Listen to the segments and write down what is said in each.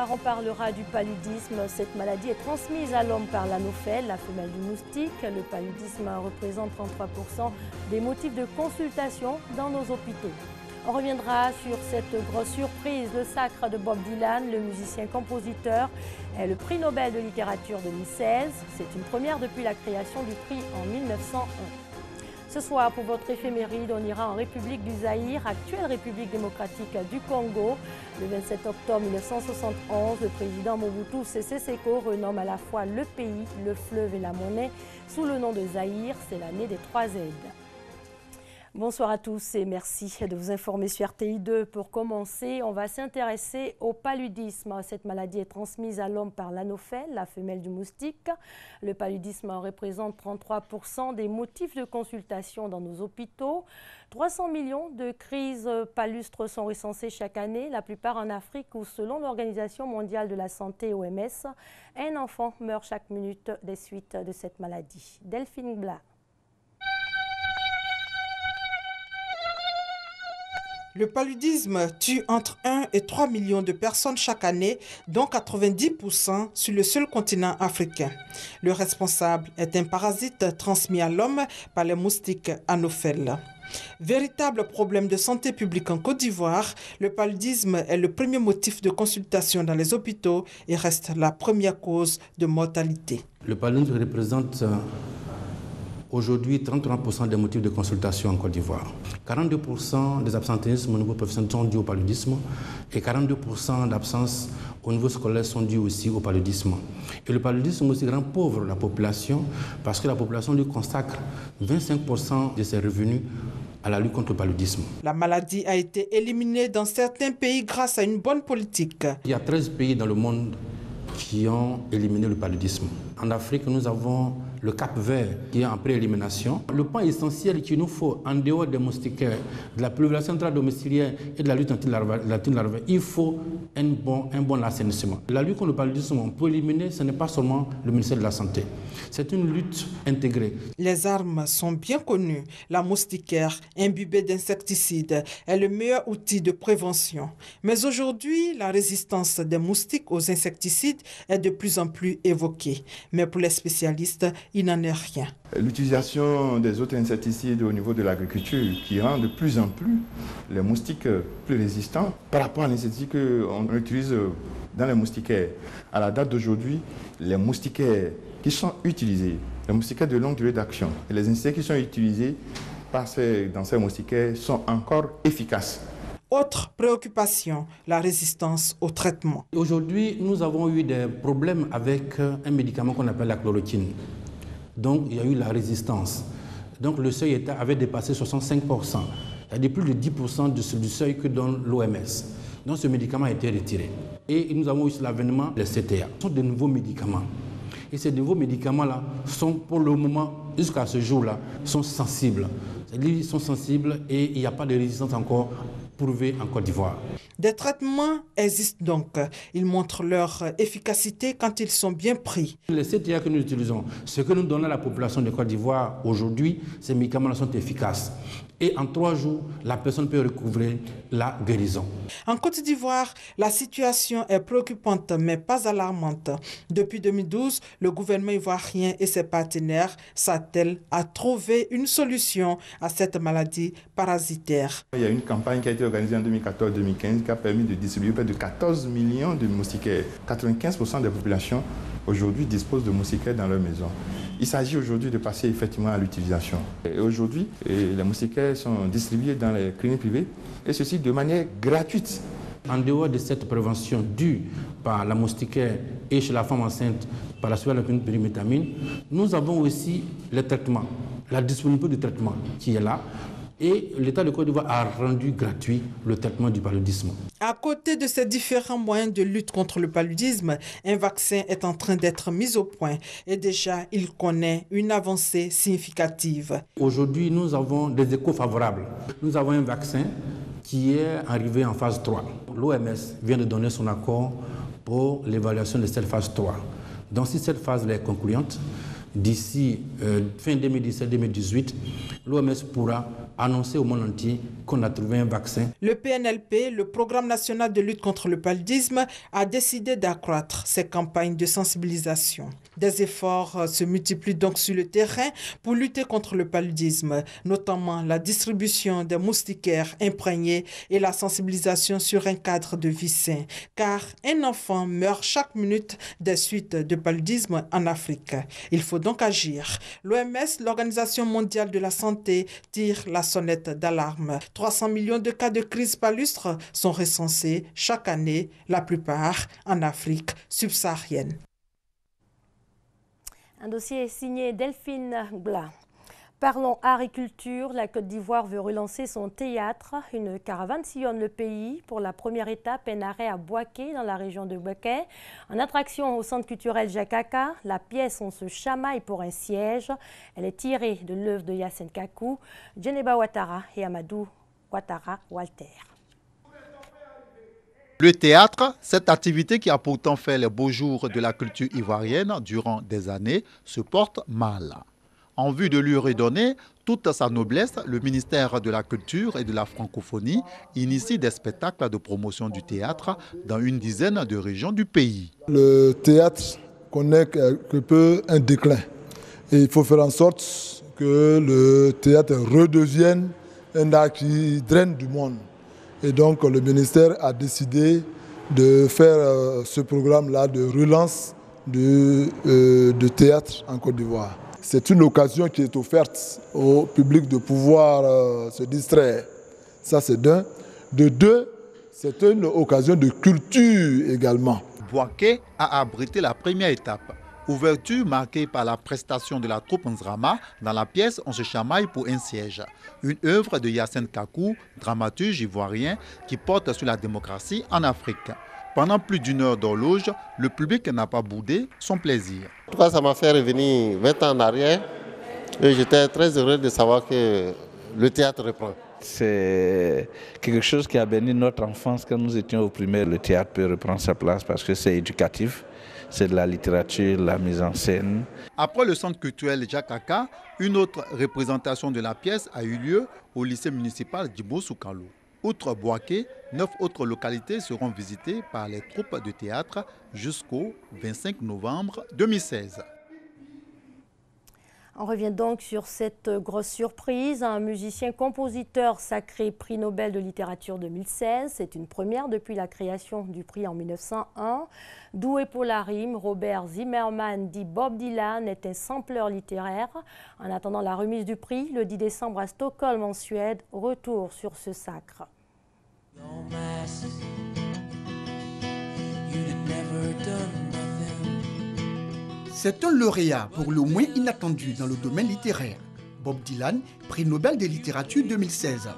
soir, on parlera du paludisme. Cette maladie est transmise à l'homme par l'anophèle, la femelle du moustique. Le paludisme représente 33% des motifs de consultation dans nos hôpitaux. On reviendra sur cette grosse surprise, le sacre de Bob Dylan, le musicien-compositeur, est le prix Nobel de littérature 2016. C'est une première depuis la création du prix en 1901. Ce soir, pour votre éphéméride, on ira en République du Zaïre, actuelle République démocratique du Congo. Le 27 octobre 1971, le président Mobutu Sese Seko renomme à la fois le pays, le fleuve et la monnaie sous le nom de Zaïre. C'est l'année des 3 Z. Bonsoir à tous et merci de vous informer sur RTI2. Pour commencer, on va s'intéresser au paludisme. Cette maladie est transmise à l'homme par l'anophèle, la femelle du moustique. Le paludisme représente 33% des motifs de consultation dans nos hôpitaux. 300 millions de crises palustres sont recensées chaque année, la plupart en Afrique où, selon l'Organisation mondiale de la santé (OMS), un enfant meurt chaque minute des suites de cette maladie. Delphine Blas. Le paludisme tue entre 1 et 3 millions de personnes chaque année, dont 90% sur le seul continent africain. Le responsable est un parasite transmis à l'homme par les moustiques anophèles. Véritable problème de santé publique en Côte d'Ivoire, le paludisme est le premier motif de consultation dans les hôpitaux et reste la première cause de mortalité. Le paludisme représente aujourd'hui 33% des motifs de consultation en Côte d'Ivoire. 42% des absentéismes au niveau professionnel sont dus au paludisme et 42% d'absences au niveau scolaire sont dus aussi au paludisme. Et le paludisme aussi rend pauvre la population parce que la population lui consacre 25% de ses revenus à la lutte contre le paludisme. La maladie a été éliminée dans certains pays grâce à une bonne politique. Il y a 13 pays dans le monde qui ont éliminé le paludisme. En Afrique, nous avons le Cap Vert qui est en préélimination. Le point essentiel qu'il nous faut, en dehors des moustiquaires, de la prolifération intradomiciliaire et de la lutte antilarvaire, il faut un bon assainissement. La lutte contre le paludisme, pour éliminer, ce n'est pas seulement le ministère de la Santé. C'est une lutte intégrée. Les armes sont bien connues. La moustiquaire, imbibée d'insecticides, est le meilleur outil de prévention. Mais aujourd'hui, la résistance des moustiques aux insecticides est de plus en plus évoquée. Mais pour les spécialistes, il n'en est rien. L'utilisation des autres insecticides au niveau de l'agriculture qui rend de plus en plus les moustiques plus résistants par rapport à l'insecticide qu'on utilise dans les moustiquaires. À la date d'aujourd'hui, les moustiquaires qui sont utilisés, les moustiquaires de longue durée d'action et les insecticides qui sont utilisés dans ces moustiquaires sont encore efficaces. Autre préoccupation, la résistance au traitement. Aujourd'hui, nous avons eu des problèmes avec un médicament qu'on appelle la chloroquine. Donc, il y a eu la résistance. Donc, le seuil avait dépassé 65%. C'est-à-dire plus de 10% du seuil que donne l'OMS. Donc, ce médicament a été retiré. Et nous avons eu l'avènement des CTA. Ce sont de nouveaux médicaments. Et ces nouveaux médicaments-là sont, pour le moment, jusqu'à ce jour-là, sont sensibles. C'est-à-dire qu'ils sont sensibles et il n'y a pas de résistance encore prouvée en Côte d'Ivoire. Des traitements existent donc. Ils montrent leur efficacité quand ils sont bien pris. Les CTA que nous utilisons, ce que nous donnons à la population de Côte d'Ivoire aujourd'hui, ces médicaments sont efficaces. Et en 3 jours, la personne peut recouvrer la guérison. En Côte d'Ivoire, la situation est préoccupante mais pas alarmante. Depuis 2012, le gouvernement ivoirien et ses partenaires s'attellent à trouver une solution à cette maladie parasitaire. Il y a une campagne qui a été organisée en 2014-2015 qui a permis de distribuer près de 14 millions de moustiquaires. 95% des populations aujourd'hui disposent de moustiquaires dans leur maison. Il s'agit aujourd'hui de passer effectivement à l'utilisation. Et aujourd'hui, les moustiquaires sont distribués dans les cliniques privées et ceci de manière gratuite. En dehors de cette prévention due par la moustiquaire et chez la femme enceinte par la périmètamine, nous avons aussi les traitements, la disponibilité de traitement qui est là. Et l'État de Côte d'Ivoire a rendu gratuit le traitement du paludisme. À côté de ces différents moyens de lutte contre le paludisme, un vaccin est en train d'être mis au point et déjà il connaît une avancée significative. Aujourd'hui, nous avons des échos favorables. Nous avons un vaccin qui est arrivé en phase 3. L'OMS vient de donner son accord pour l'évaluation de cette phase 3. Donc si cette phase est concluante, d'ici fin 2017-2018, l'OMS pourra annoncer au monde entier qu'on a trouvé un vaccin. Le PNLP, le Programme national de lutte contre le paludisme, a décidé d'accroître ses campagnes de sensibilisation. Des efforts se multiplient donc sur le terrain pour lutter contre le paludisme, notamment la distribution des moustiquaires imprégnés et la sensibilisation sur un cadre de vie sain. Car un enfant meurt chaque minute des suites de paludisme en Afrique. Il faut donc agir. L'OMS, l'Organisation mondiale de la santé, tire la sonnette d'alarme. 300 millions de cas de crise palustre sont recensés chaque année, la plupart en Afrique subsaharienne. Un dossier signé Delphine Gla. Parlons agriculture. La Côte d'Ivoire veut relancer son théâtre. Une caravane sillonne le pays. Pour la première étape, un arrêt à Boaké, dans la région de Boaké. En attraction au centre culturel Jakaka, la pièce On se chamaille pour un siège. Elle est tirée de l'œuvre de Yacine Kakou, Djeneba Ouattara et Amadou Ouattara Walter. Le théâtre, cette activité qui a pourtant fait les beaux jours de la culture ivoirienne durant des années, se porte mal. En vue de lui redonner toute sa noblesse, le ministère de la Culture et de la Francophonie initie des spectacles de promotion du théâtre dans une dizaine de régions du pays. Le théâtre connaît quelque peu un déclin et il faut faire en sorte que le théâtre redevienne un art qui draine du monde. Et donc le ministère a décidé de faire ce programme-là de relance de théâtre en Côte d'Ivoire. C'est une occasion qui est offerte au public de pouvoir se distraire. Ça c'est d'un. De deux, c'est une occasion de culture également. Boaké a abrité la première étape. Ouverture marquée par la prestation de la troupe Nzrama dans la pièce On se chamaille pour un siège. Une œuvre de Yacine Kakou, dramaturge ivoirien, qui porte sur la démocratie en Afrique. Pendant plus d'une heure d'horloge, le public n'a pas boudé son plaisir. En tout cas, ça m'a fait revenir 20 ans en arrière et j'étais très heureux de savoir que le théâtre reprend. C'est quelque chose qui a béni notre enfance quand nous étions au primaire. Le théâtre peut reprendre sa place parce que c'est éducatif. C'est de la littérature, la mise en scène. Après le centre culturel Jakaka, une autre représentation de la pièce a eu lieu au lycée municipal d'Ibo Soukalo. Outre Boaké, 9 autres localités seront visitées par les troupes de théâtre jusqu'au 25 novembre 2016. On revient donc sur cette grosse surprise. Un musicien-compositeur sacré prix Nobel de littérature 2016. C'est une première depuis la création du prix en 1901. Doué pour la rime, Robert Zimmermann dit Bob Dylan est un sampleur littéraire. En attendant la remise du prix, le 10 décembre à Stockholm en Suède, retour sur ce sacre. C'est un lauréat pour le moins inattendu dans le domaine littéraire. Bob Dylan, prix Nobel de littérature 2016.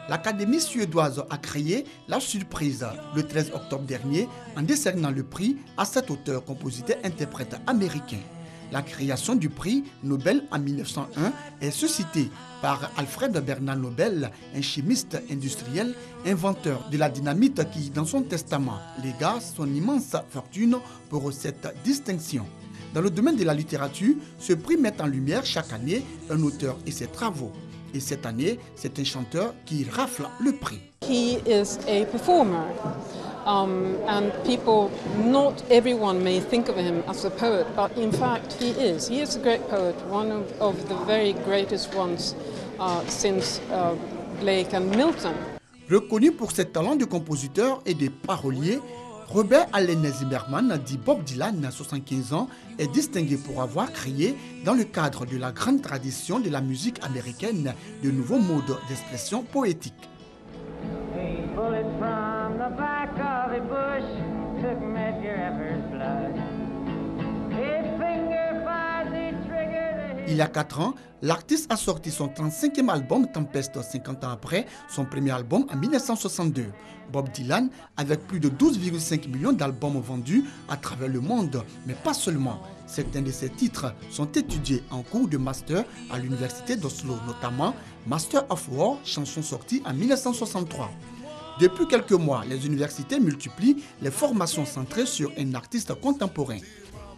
L'Académie suédoise a créé la surprise le 13 octobre dernier en décernant le prix à cet auteur-compositeur-interprète américain. La création du prix Nobel en 1901 est suscitée par Alfred Bernard Nobel, un chimiste industriel, inventeur de la dynamite qui, dans son testament, légua son immense fortune pour cette distinction. Dans le domaine de la littérature, ce prix met en lumière chaque année un auteur et ses travaux. Et cette année, c'est un chanteur qui rafle le prix. He is a performer, and people, not everyone may think of him as a poet, but in fact he is. He is a great poet, one of the very greatest ones since Blake and Milton. Reconnu pour ses talents de compositeur et de parolier, Robert Allen Zimmermann, dit Bob Dylan, 75 ans, est distingué pour avoir créé, dans le cadre de la grande tradition de la musique américaine, de nouveaux modes d'expression poétique. Il y a 4 ans, l'artiste a sorti son 35e album Tempest, 50 ans après son premier album en 1962. Bob Dylan, avec plus de 12,5 millions d'albums vendus à travers le monde, mais pas seulement. Certains de ses titres sont étudiés en cours de master à l'université d'Oslo, notamment Master of War, chanson sortie en 1963. Depuis quelques mois, les universités multiplient les formations centrées sur un artiste contemporain.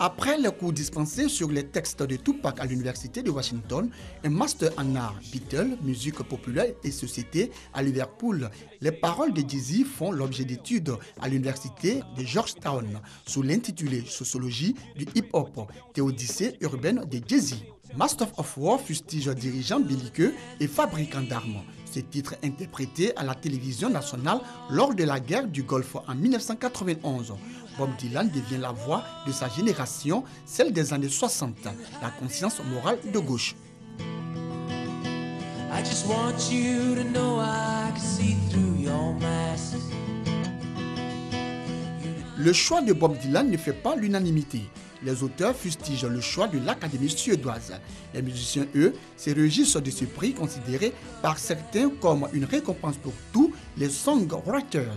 Après les cours dispensés sur les textes de Tupac à l'Université de Washington, un master en art, Beatles, musique populaire et société à Liverpool, les paroles de Jay-Z font l'objet d'études à l'Université de Georgetown sous l'intitulé Sociologie du hip-hop, théodicée urbaine de Jay-Z. Master of War fustige dirigeant belliqueux et fabricant d'armes. Ce titre interprété à la télévision nationale lors de la guerre du Golfe en 1991. Bob Dylan devient la voix de sa génération, celle des années 60, la conscience morale de gauche. I just want you to know I can see through your mask. Le choix de Bob Dylan ne fait pas l'unanimité. Les auteurs fustigent le choix de l'Académie suédoise. Les musiciens, eux, se réjouissent de ce prix considéré par certains comme une récompense pour tous les songwriters.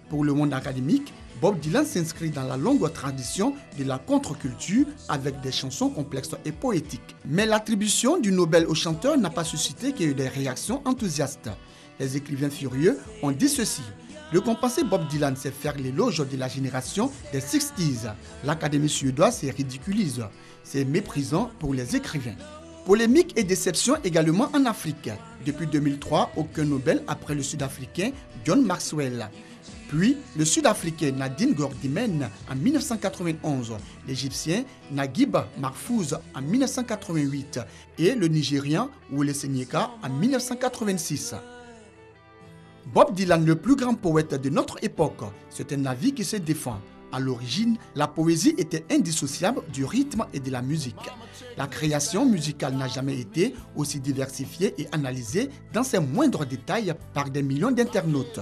Pour le monde académique, Bob Dylan s'inscrit dans la longue tradition de la contre-culture avec des chansons complexes et poétiques. Mais l'attribution du Nobel au chanteur n'a pas suscité que des réactions enthousiastes. Les écrivains furieux ont dit ceci. Le compenser Bob Dylan, c'est faire l'éloge de la génération des 60s. L'Académie suédoise se ridiculise. C'est méprisant pour les écrivains. Polémique et déception également en Afrique. Depuis 2003, aucun Nobel après le Sud-Africain John Maxwell. Puis le Sud-Africain Nadine Gordimer en 1991, l'Égyptien Naguib Mahfouz en 1988 et le Nigérian Wole Soyinka en 1986. Bob Dylan, le plus grand poète de notre époque, c'est un avis qui se défend. À l'origine, la poésie était indissociable du rythme et de la musique. La création musicale n'a jamais été aussi diversifiée et analysée dans ses moindres détails par des millions d'internautes.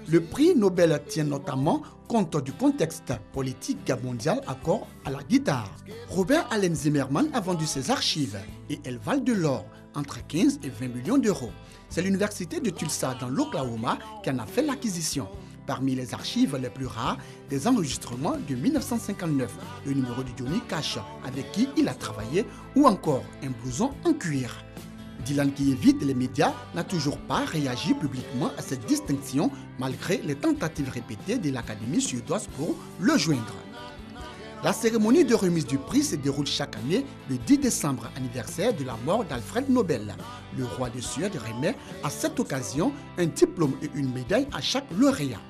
Le prix Nobel tient notamment compte du contexte politique mondial accord à la guitare. Robert Allen Zimmerman a vendu ses archives et elles valent de l'or, entre 15 et 20 millions d'euros. C'est l'université de Tulsa dans l'Oklahoma qui en a fait l'acquisition. Parmi les archives les plus rares, des enregistrements de 1959, le numéro de Johnny Cash avec qui il a travaillé ou encore un blouson en cuir. Dylan, qui évite les médias, n'a toujours pas réagi publiquement à cette distinction malgré les tentatives répétées de l'Académie suédoise pour le joindre. La cérémonie de remise du prix se déroule chaque année le 10 décembre, anniversaire de la mort d'Alfred Nobel. Le roi de Suède remet à cette occasion un diplôme et une médaille à chaque lauréat.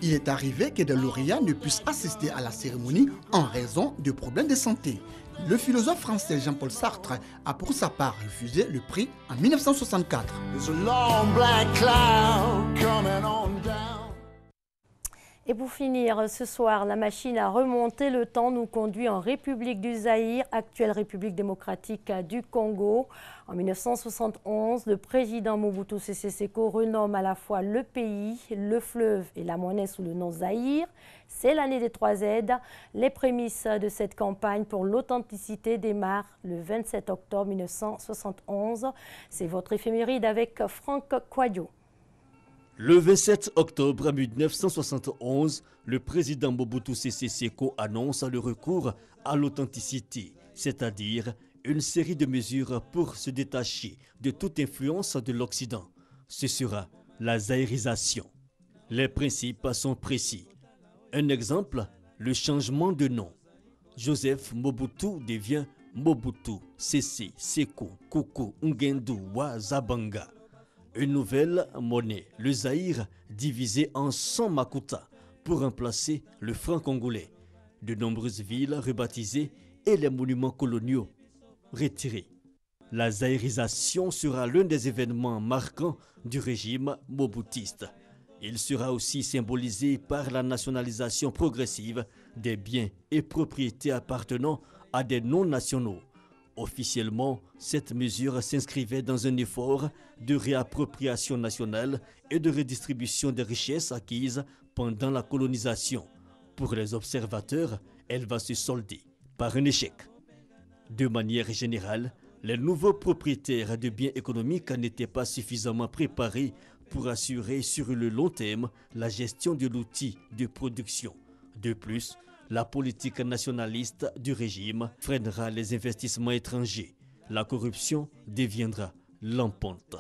Il est arrivé que des lauréats ne puissent assister à la cérémonie en raison de problèmes de santé. Le philosophe français Jean-Paul Sartre a pour sa part refusé le prix en 1964. Et pour finir, ce soir, la machine à remonter le temps nous conduit en République du Zaïre, actuelle République démocratique du Congo. En 1971, le président Mobutu Sese Seko renomme à la fois le pays, le fleuve et la monnaie sous le nom Zaïre. C'est l'année des 3 Z. Les prémices de cette campagne pour l'authenticité démarrent le 27 octobre 1971. C'est votre éphéméride avec Franck Kouadio. Le 27 octobre 1971, le président Mobutu Sese Seko annonce le recours à l'authenticité, c'est-à-dire une série de mesures pour se détacher de toute influence de l'Occident. Ce sera la zaïrisation. Les principes sont précis. Un exemple, le changement de nom. Joseph Mobutu devient Mobutu Sese Seko Kuku Ngendu wa Zabanga. Une nouvelle monnaie, le Zaïre, divisé en 100 makuta pour remplacer le franc congolais. De nombreuses villes rebaptisées et les monuments coloniaux retirés. La zaïrisation sera l'un des événements marquants du régime mobutiste. Il sera aussi symbolisé par la nationalisation progressive des biens et propriétés appartenant à des non-nationaux. Officiellement, cette mesure s'inscrivait dans un effort de réappropriation nationale et de redistribution des richesses acquises pendant la colonisation. Pour les observateurs, elle va se solder par un échec. De manière générale, les nouveaux propriétaires de biens économiques n'étaient pas suffisamment préparés pour assurer sur le long terme la gestion de l'outil de production. De plus, la politique nationaliste du régime freinera les investissements étrangers. La corruption deviendra lampante.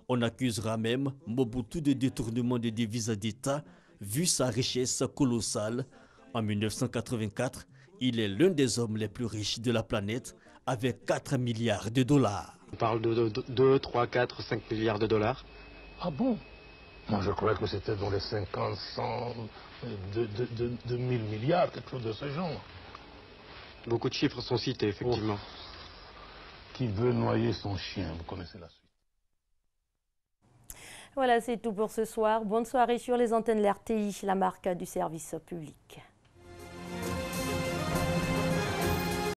On accusera même Mobutu de détournement de devises d'État vu sa richesse colossale. En 1984, Il est l'un des hommes les plus riches de la planète avec 4 milliards de dollars. On parle de 2, 3, 4, 5 milliards de dollars. Ah bon? Moi, je croyais que c'était dans les 50, 100, 2000 milliards, quelque chose de ce genre. Beaucoup de chiffres sont cités, effectivement. Qui veut noyer son chien? Vous connaissez la suite. Voilà, c'est tout pour ce soir. Bonne soirée sur les antennes de l'RTI, la marque du service public.